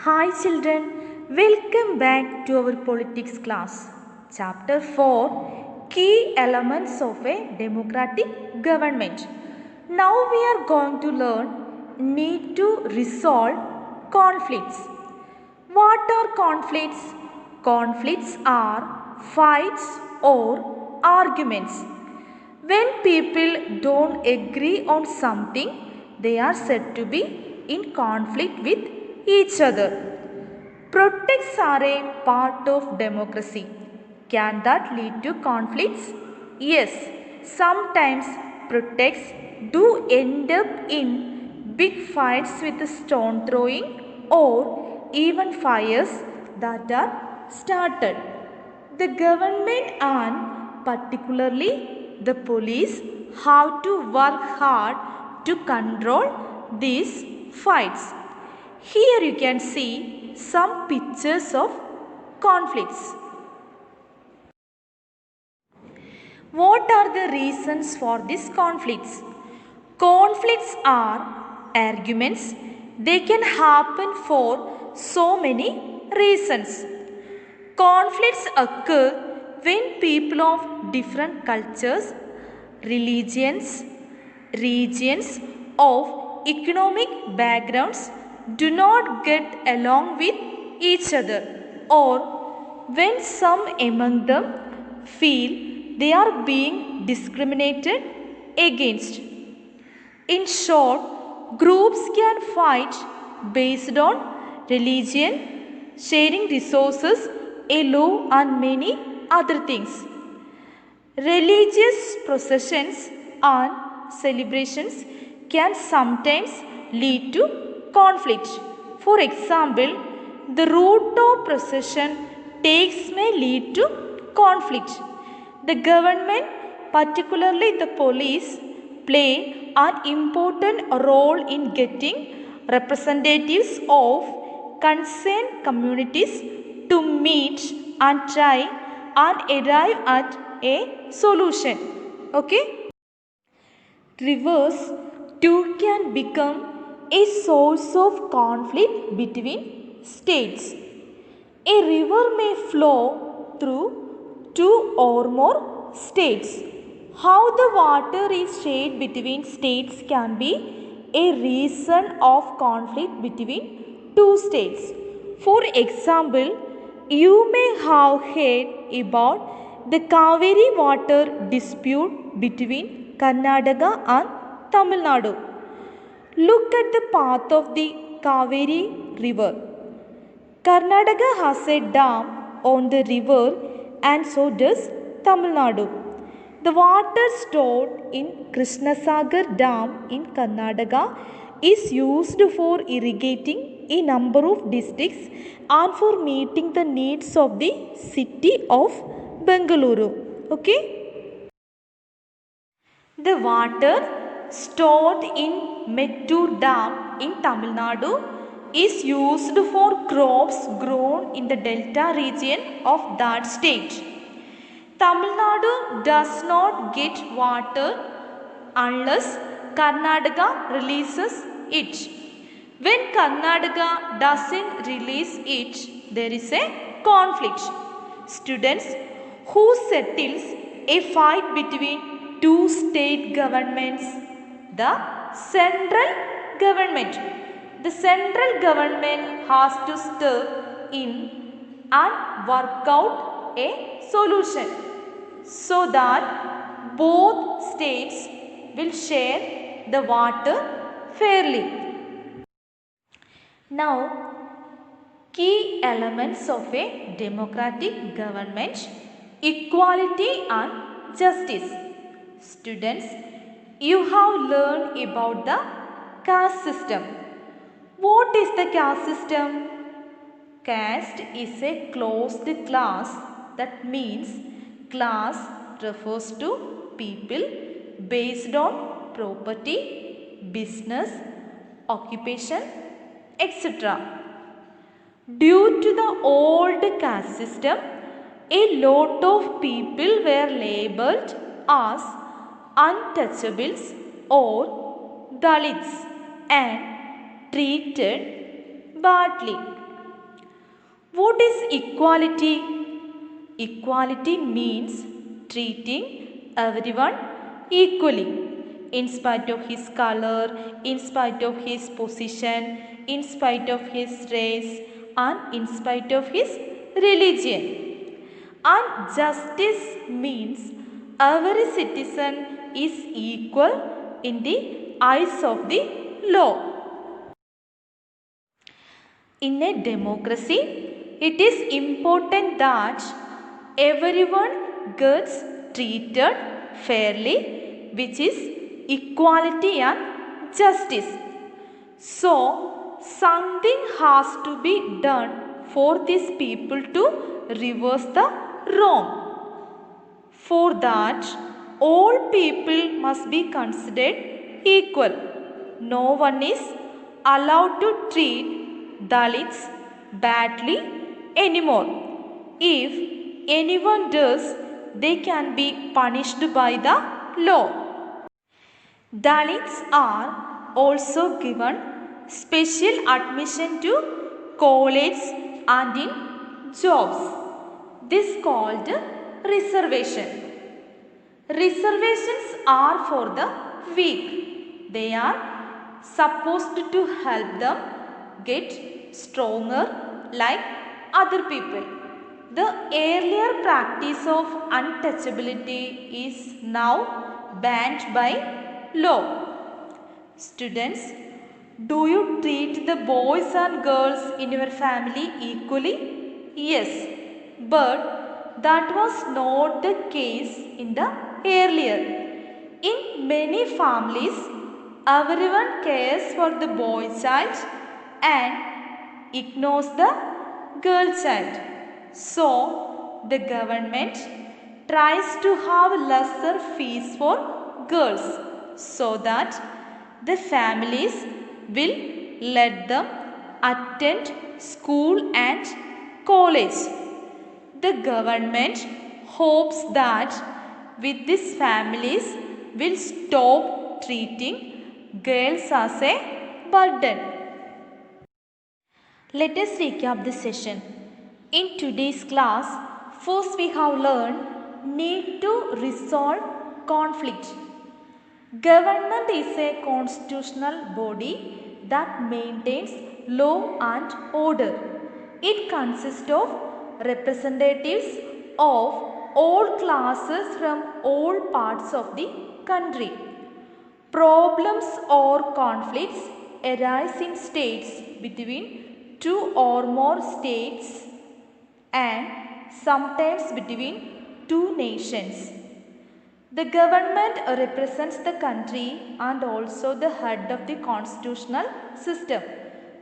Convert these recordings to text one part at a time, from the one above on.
Hi children, welcome back to our politics class. Chapter 4, Key Elements of a Democratic Government. Now we are going to learn need to resolve conflicts. What are conflicts? Conflicts are fights or arguments. When people don't agree on something, they are said to be in conflict with each other. Protests are a part of democracy. Can that lead to conflicts? Yes, sometimes protests do end up in big fights with stone throwing or even fires that are started. The government and particularly the police have to work hard to control these fights. Here you can see some pictures of conflicts. What are the reasons for these conflicts? Conflicts are arguments. They can happen for so many reasons. Conflicts occur when people of different cultures, religions, regions, of economic backgrounds do not get along with each other, or when some among them feel they are being discriminated against. In short, groups can fight based on religion, sharing resources, a law, and many other things. Religious processions and celebrations can sometimes lead to conflict. For example, the route of procession takes may lead to conflict. The government, particularly the police, play an important role in getting representatives of concerned communities to meet and try and arrive at a solution. Okay? Rivers too can become a source of conflict between states. A river may flow through two or more states. How the water is shared between states can be a reason of conflict between two states. For example, you may have heard about the Kaveri water dispute between Karnataka and Tamil Nadu. Look at the path of the Kaveri river. Karnataka has a dam on the river and so does Tamil Nadu. The water stored in Krishnasagar Dam in Karnataka is used for irrigating a number of districts and for meeting the needs of the city of Bengaluru. Okay? The water stored in Mettur Dam in Tamil Nadu is used for crops grown in the delta region of that state. Tamil Nadu does not get water unless Karnataka releases it. When Karnataka doesn't release it, there is a conflict. Students, who settles a fight between two state governments? The central government. The central government has to step in and work out a solution so that both states will share the water fairly. Now, key elements of a democratic government: equality and justice. Students, you have learned about the caste system. What is the caste system? Caste is a closed class. That means class refers to people based on property, business, occupation, etc. Due to the old caste system, a lot of people were labeled as untouchables or Dalits and treated badly. What is equality? Equality means treating everyone equally, in spite of his color, in spite of his position, in spite of his race, and in spite of his religion. And justice means every citizen is equal in the eyes of the law. In a democracy, it is important that everyone gets treated fairly, which is equality and justice. So, something has to be done for these people to reverse the wrong. For that, all people must be considered equal. No one is allowed to treat Dalits badly anymore. If anyone does, they can be punished by the law. Dalits are also given special admission to college and in jobs. This is called reservation. Reservations are for the weak. They are supposed to help them get stronger like other people. The earlier practice of untouchability is now banned by law. Students, do you treat the boys and girls in your family equally? Yes, but that was not the case in the earlier. In many families, everyone cares for the boy child and ignores the girl child. So, the government tries to have lesser fees for girls so that the families will let them attend school and college. The government hopes that with this families will stop treating girls as a burden. Let us recap the session. In today's class, first we have learned need to resolve conflict. Government is a constitutional body that maintains law and order. It consists of representatives of all classes from all parts of the country. Problems or conflicts arise in states between two or more states and sometimes between two nations. The government represents the country and also the head of the constitutional system.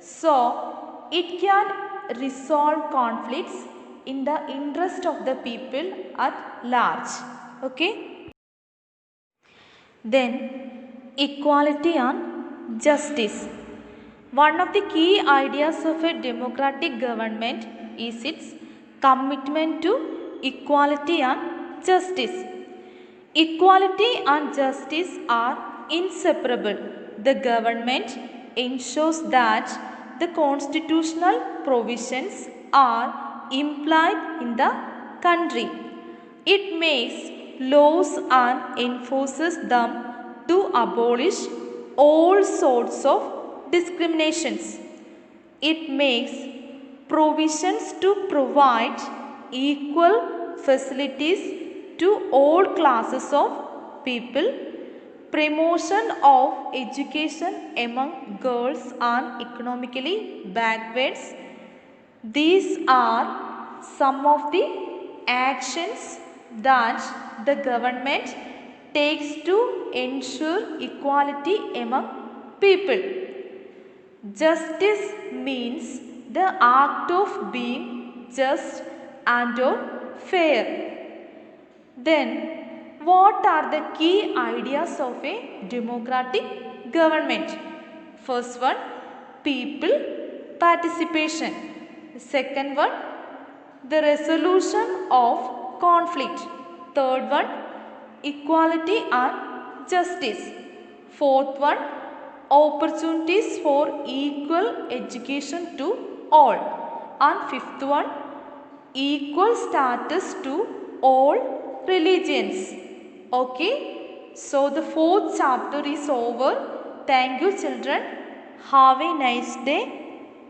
So, it can resolve conflicts in the interest of the people at large. Okay? Then, equality and justice. One of the key ideas of a democratic government is its commitment to equality and justice. Equality and justice are inseparable. The government ensures that the constitutional provisions are implied in the country. It makes laws and enforces them to abolish all sorts of discriminations. It makes provisions to provide equal facilities to all classes of people, promotion of education among girls and economically backwards. These are some of the actions that the government takes to ensure equality among people. Justice means the act of being just and or fair. Then, what are the key ideas of a democratic government? First one, people participation. Second one, the resolution of conflict. Third one, equality and justice. Fourth one, opportunities for equal education to all. And fifth one, equal status to all religions. Okay, so the fourth chapter is over. Thank you children. Have a nice day.